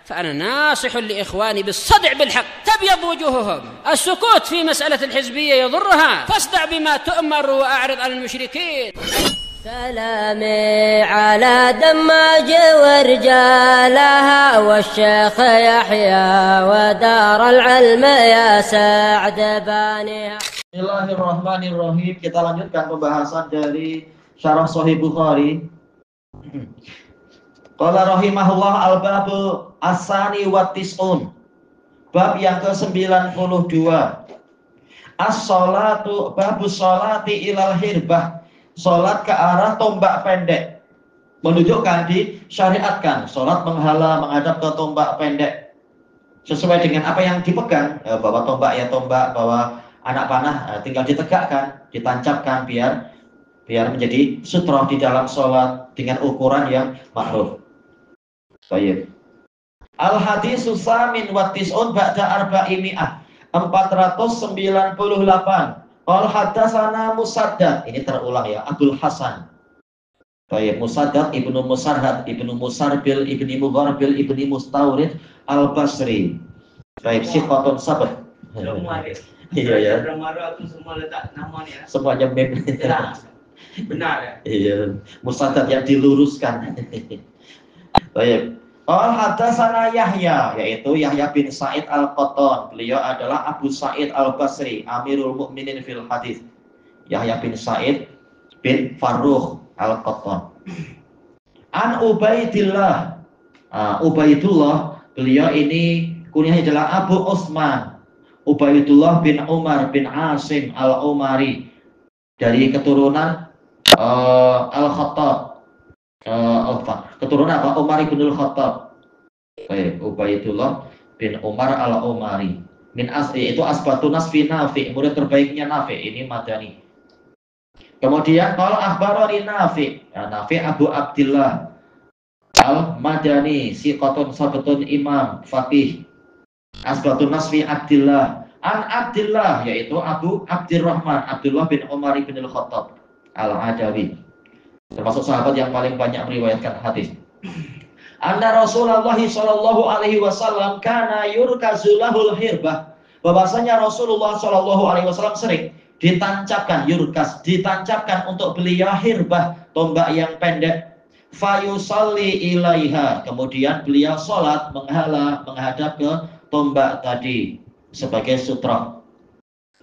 فأنا ناصح لإخواني بالصدع بالحق تبيض وجوههم. السكوت في مسألة الحزبية يضرها، فاصدع بما تؤمر وأعرض عن المشركين. سلامي على دماج ورجالها والشيخ يحيى ودار العلم يا سعد بانيها. Bismillahirrahmanirrahim. Kita lanjutkan pembahasan dari Syarah Sahih Bukhari. Qala rahimahullah al-babu as-sani wa tis'un. Bab yang ke-92. As-sholatu babu sholati ilal hirbah. Salat ke arah tombak pendek. Menunjukkan disyariatkan salat menghala menghadap ke tombak pendek. Sesuai dengan apa yang dipegang, bawa tombak ya tombak, bawa anak panah, tinggal ditegakkan, ditancapkan biar menjadi sutroh di dalam sholat dengan ukuran yang makruh. Baik. Al-haditsu samin wa tis'un ba'da arba'imi'ah 498. Qal hadatsana Musaddad, ini terulang ya, Abdul Hasan. Baik, Musaddad ibnu Musarhad ibnu Musarbil ibni Mugharbil ibni Mustawrid Al-Basri. Baik, siqatun sabah. Iya ya. Semua letak namanya. Semuanya mem. Benar ya. Iya, Musaddad yang diluruskan. Baik. Qal hadatsana Yahya, yaitu Yahya bin Sa'id Al-Qattan. Beliau adalah Abu Sa'id Al-Basri, Amirul Mukminin fil hadis. Yahya bin Sa'id bin Farrukh Al-Qattan. An Ubaidillah. Ubaidullah, beliau ini kunyahnya adalah Abu Utsman. Ubaidullah bin Umar bin Asim Al-Umari, dari keturunan Al-Khattab. Keturunan apa? Umar bin Al-Khattab. Baik, Ubaidullah bin Umar Al-Umari. Min asli itu asbatun nasfi Nafi, murid terbaiknya Nafi, ini Madani. Kemudian kalau akhbarani Nafi, Nafi Abu Abdillah Al-Madani, siqatun sabtun imam faqih. Asbatun nasfi Abdillah an Abdillah, yaitu Abu Abdurrahman Abdullah bin Umar bin Al-Khattab Al-Adawi, termasuk sahabat yang paling banyak meriwayatkan hadis. Anna Rasulullah sallallahu alaihi wasallam kana yurkazu lahul hirbah, bahwasanya Rasulullah sallallahu alaihi wasallam sering ditancapkan ditancapkan untuk beliau hirbah, tombak yang pendek. Fayusalli ilaiha, kemudian beliau salat menghadap ke tombak tadi sebagai sutra.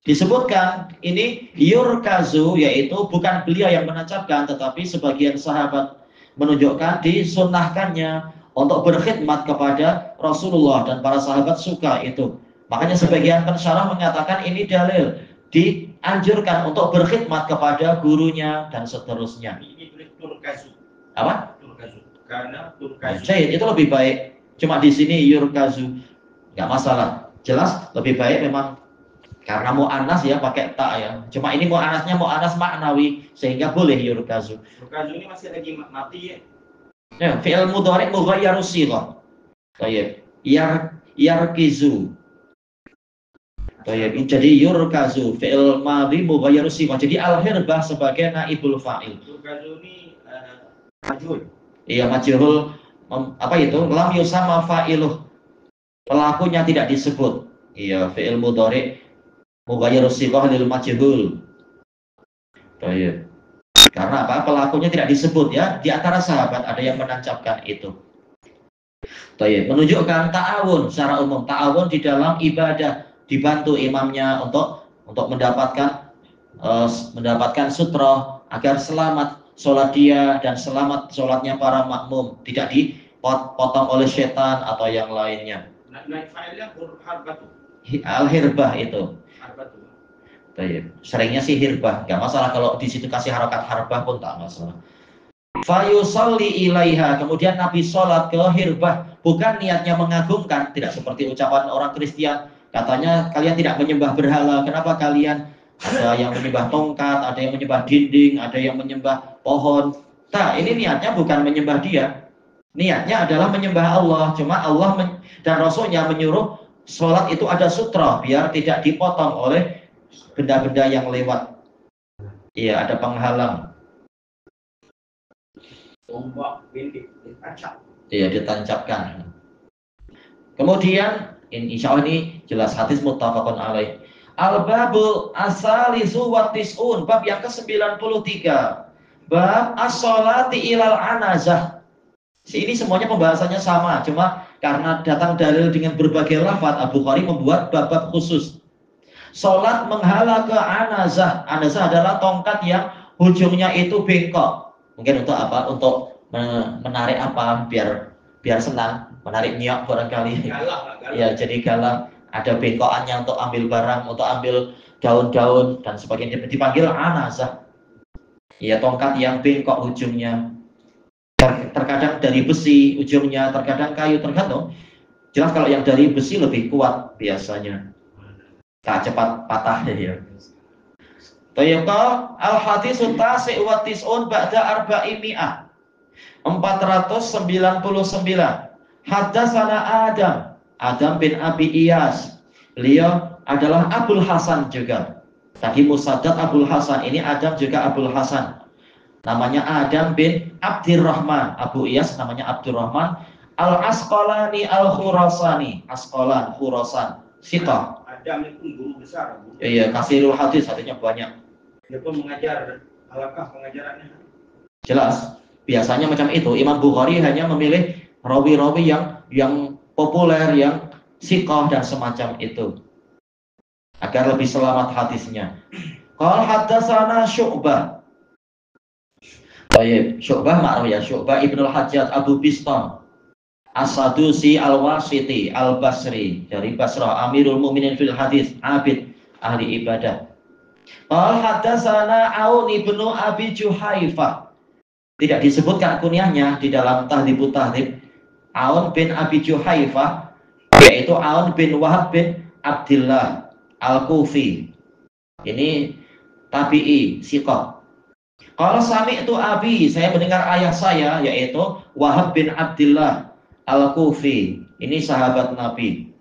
Disebutkan ini yurkazu, yaitu bukan beliau yang menancapkan, tetapi sebagian sahabat menunjukkan disunnahkannya untuk berkhidmat kepada Rasulullah, dan para sahabat suka itu. Makanya sebagian pensyarah mengatakan ini dalil dianjurkan untuk berkhidmat kepada gurunya dan seterusnya. Ini turkazu. Apa? Turkazu. Karena turkazu. Itu lebih baik. Cuma di sini yurkazu nggak masalah. Jelas lebih baik memang karena mu'annas ya pakai ta ya. Cuma ini mu'annasnya mu'annas maknawi sehingga boleh yurkazu. Yurkazu ini masih lagi mati ya. Ya, fi'il mudhari' mughayyaru shighah. Baik. Yarkizu. Baik, jadi yurkazu fi'il madhi mughayyaru shighah. Jadi al-hirbah sebagai naibul fa'il. Yurkazu ini majhul. Iya, majhul apa itu? Lam yusama fa'iluh. Pelakunya tidak disebut. Iya, fi'il mudhari' mughayyaru shighah lil majhul. Baik. Karena apa? Pelakunya tidak disebut ya. Di antara sahabat ada yang menancapkan itu. Baik, menunjukkan ta'awun secara umum, ta'awun di dalam ibadah, dibantu imamnya untuk mendapatkan sutra agar selamat sholat dia dan selamat sholatnya para makmum, tidak dipotong oleh setan atau yang lainnya. Al-hirbah itu. Seringnya sih hirbah, nggak masalah kalau di situ kasih harokat harbah pun tak masalah. Fayusalli ilaiha, kemudian Nabi sholat ke hirbah, bukan niatnya mengagungkan, tidak seperti ucapan orang Kristen. Katanya kalian tidak menyembah berhala, kenapa kalian ada yang menyembah tongkat, ada yang menyembah dinding, ada yang menyembah pohon. Nah, ini niatnya bukan menyembah dia, niatnya adalah menyembah Allah. Cuma Allah dan Rasulnya menyuruh sholat itu ada sutra biar tidak dipotong oleh benda-benda yang lewat. Iya, ada penghalang. Tombak pendek ditancap. Iya, ditancapkan. Kemudian insya Allah ini jelas hadis muttafaqun alaih. Al-babul asalisu wa tis'un, bab yang ke-93. Bab as-sholati ilal anazah. Ini semuanya pembahasannya sama, cuma karena datang dalil dengan berbagai lafaz, Al-Bukhari membuat bab-bab khusus. Sholat menghala ke anazah. Anazah adalah tongkat yang ujungnya itu bengkok. Mungkin untuk apa? Untuk menarik apa? Biar senang, menarik nyok barangkali. Ya, jadi galah. Ada bengkokannya untuk ambil barang, untuk ambil daun-daun dan sebagainya, dipanggil anazah. Ya, tongkat yang bengkok ujungnya. Terkadang dari besi ujungnya, terkadang kayu, tergantung. Jelas kalau yang dari besi lebih kuat biasanya. Tak cepat patah ya. Tayyibah al-haditsu tasi' wa tis'un ba'da arba'imi'ah. 499. Haddatsana Adam bin Abi Iyas. Beliau adalah Abul Hasan juga. Tadi Musaddad Abul Hasan, ini Adam juga Abul Hasan. Namanya Adam bin Abdurrahman. Abu Iyas namanya Abdurrahman. Al-Asqalani Al-Khurasani. Asqalan, Khurasan. Siqah. Adam itu guru besar. Iya, kasirul hadis, artinya banyak. Dia pun mengajar, alakah pengajarannya? Jelas. Biasanya macam itu. Imam Bukhari hanya memilih rawi-rawi yang populer, yang siqah dan semacam itu, agar lebih selamat hadisnya. Qala haddatsana Syu'bah. Baik, Syu'bah ma'ruf ya, Syu'bah Ibnul Hajjaj Abu Bistam As-Sadusi Al-Wasiti Al-Basri, dari Basrah, Amirul Mukminin fil hadis, abid, ahli ibadah. Qala haddatsana Aun ibnu Abi Juhaifah. Tidak disebutkan kunyahnya di dalam Tahdhibut Tahdhib. Aun bin Abi Juhaifah, yaitu Aun bin Wahab bin Abdillah Al-Kufi. Ini tabi'i, siqah. Kalau sami'tu abi, saya mendengar ayah saya, yaitu Wahab bin Abdillah Al-Kufi. Ini sahabat Nabi.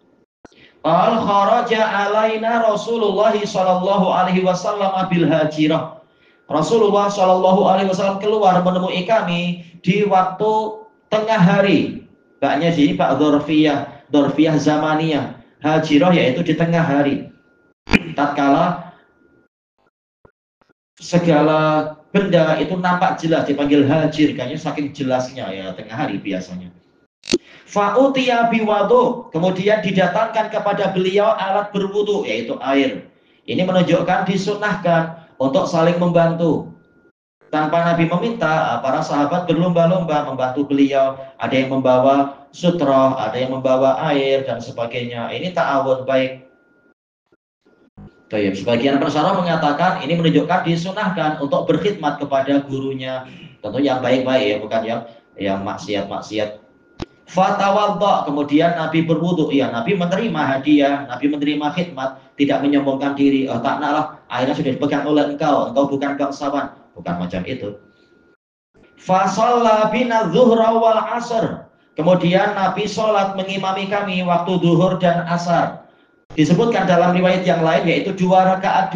Qal kharaja alaina Rasulullah sallallahu alaihi wasallam bil hajirah. Rasulullah sallallahu alaihi wasallam keluar menemui kami di waktu tengah hari. Baknya sini Pak Dzarfiyah zamaniyah. Hajirah yaitu di tengah hari. Tatkala segala benda itu nampak jelas dipanggil hajir, kayaknya saking jelasnya ya, tengah hari biasanya. Fa'utiya biwudu, kemudian didatangkan kepada beliau alat berwudu yaitu air. Ini menunjukkan disunahkan untuk saling membantu. Tanpa Nabi meminta, para sahabat berlomba-lomba membantu beliau. Ada yang membawa sutra, ada yang membawa air dan sebagainya. Ini ta'awun baik. Sebagian pensyarah mengatakan ini menunjukkan disunahkan untuk berkhidmat kepada gurunya. Tentu yang baik-baik ya, bukan yang maksiat-maksiat. Fatawadda, kemudian Nabi berwudu. Ya, Nabi menerima hadiah, Nabi menerima khidmat, tidak menyombongkan diri. Oh, tak naklah, akhirnya sudah dipegang oleh engkau bukan bangsawan. Bukan macam itu. Fa shalla bina dzuhra wal asr. Kemudian Nabi sholat mengimami kami waktu zuhur dan asar. Disebutkan dalam riwayat yang lain yaitu 2 rakaat.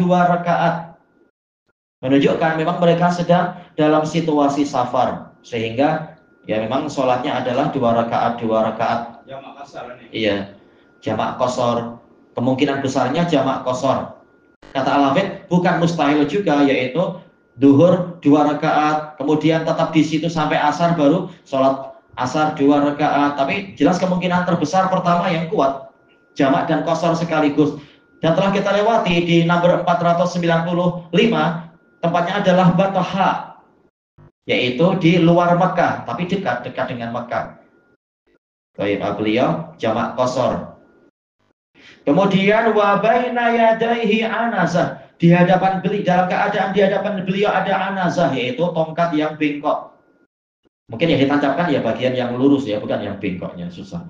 Menunjukkan memang mereka sedang dalam situasi safar, sehingga ya memang sholatnya adalah 2 rakaat. Jamak qasar ini. Iya, jamak qasar. Kemungkinan besarnya jamak qasar. Kata Al-Hafidz bukan mustahil juga, yaitu duhur 2 rakaat, kemudian tetap di situ sampai asar, baru sholat asar 2 rakaat. Tapi jelas kemungkinan terbesar pertama yang kuat, jamak dan qasar sekaligus. Dan telah kita lewati di nomor 495, tempatnya adalah Bataha, yaitu di luar Mekah, tapi dekat dengan Mekah. Baik, beliau jamak qasar. Kemudian wa baina yadaihi anazah, di hadapan beliau, dalam keadaan di hadapan beliau ada anazah, yaitu tongkat yang bengkok. Mungkin yang ditancapkan ya bagian yang lurus ya, bukan yang bengkoknya, susah.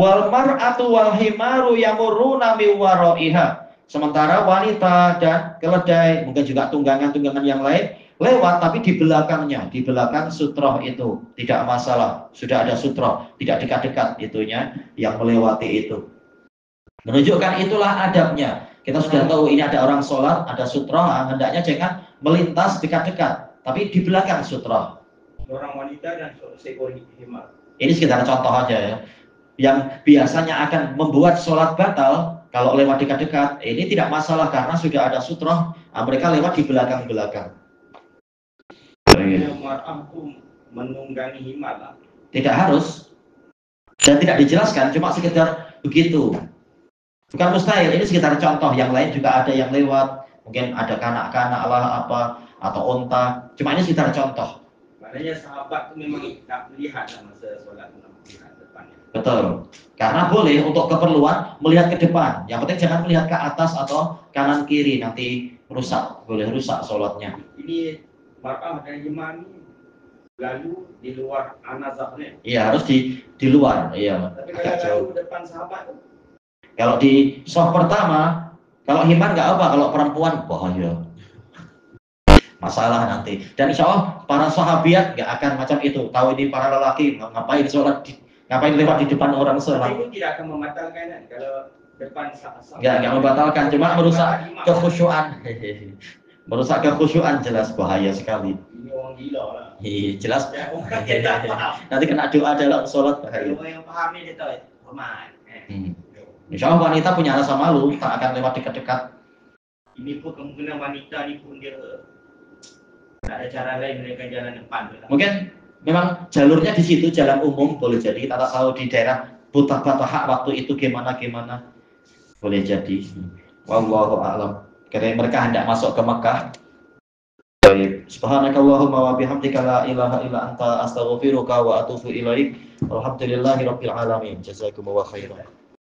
Wal mar'atu wal himaru yamurruna min waraiha. Sementara wanita dan keledai, mungkin juga tunggangan-tunggangan yang lain lewat, tapi di belakangnya, di belakang sutroh itu tidak masalah. Sudah ada sutroh, tidak dekat-dekat itunya yang melewati itu. Menunjukkan itulah adabnya. Kita sudah tahu ini ada orang sholat, ada sutroh, hendaknya jangan melintas dekat-dekat, tapi di belakang sutroh. Seorang wanita dan seekor himar. Ini sekedar contoh aja ya. yang biasanya akan membuat sholat batal kalau lewat dekat-dekat, ini tidak masalah karena sudah ada sutroh, mereka lewat di belakang-belakang. Mar'ah itu menunggangi himar lah. Tidak harus dan tidak dijelaskan, cuma sekedar begitu. Bukan mustahil, ini sekitar contoh. Yang lain juga ada yang lewat, mungkin ada kanak-kanak lah apa atau onta. Cuma ini sekitar contoh. Maknanya sahabat itu memang tak melihat masa sholat melihat depannya. Betul. Karena boleh untuk keperluan melihat ke depan. Yang penting jangan melihat ke atas atau kanan kiri, nanti rusak, boleh rusak sholatnya. Ini mar'ah dan himar ini lalu di luar anazahnya. Iya, harus di luar. Iya. Tapi Agak jauh. kalau lalu depan sahabat itu Kalau di soft pertama, kalau himar nggak apa, kalau perempuan bahaya. Masalah nanti. Dan insya Allah para sahabiat nggak akan macam itu. Tahu ini para lelaki ngapain sholat, ngapain lewat di depan orang sholat. itu tidak akan membatalkan kan? Kalau depan sahabat. Nggak membatalkan, cuma merusak kekhusyuan. Merusak kekhusyuan jelas bahaya sekali. Ini orang gila lah. Iya, jelas. Ya, orang yang tak paham. Nanti kena doa dalam sholat bahaya. Kalau yang paham ini dia tahu, hormat. Insya Allah wanita punya rasa malu, tak akan lewat dekat-dekat. Ini pun kemungkinan wanita ni pun dia tak ada cara lain melainkan jalan depan. Mungkin memang jalurnya di situ, jalan umum boleh jadi. Tak tahu di daerah Butah-Bataha waktu itu gimana boleh jadi. Wallahu a'lam. Karena mereka hendak masuk ke Mekah. Baik. Subhanakallahumma wa bihamdika la ilaha illa anta astaghfiruka wa atubu ilaik. Alhamdulillahirabbil alamin. Jazakumullahu khairan.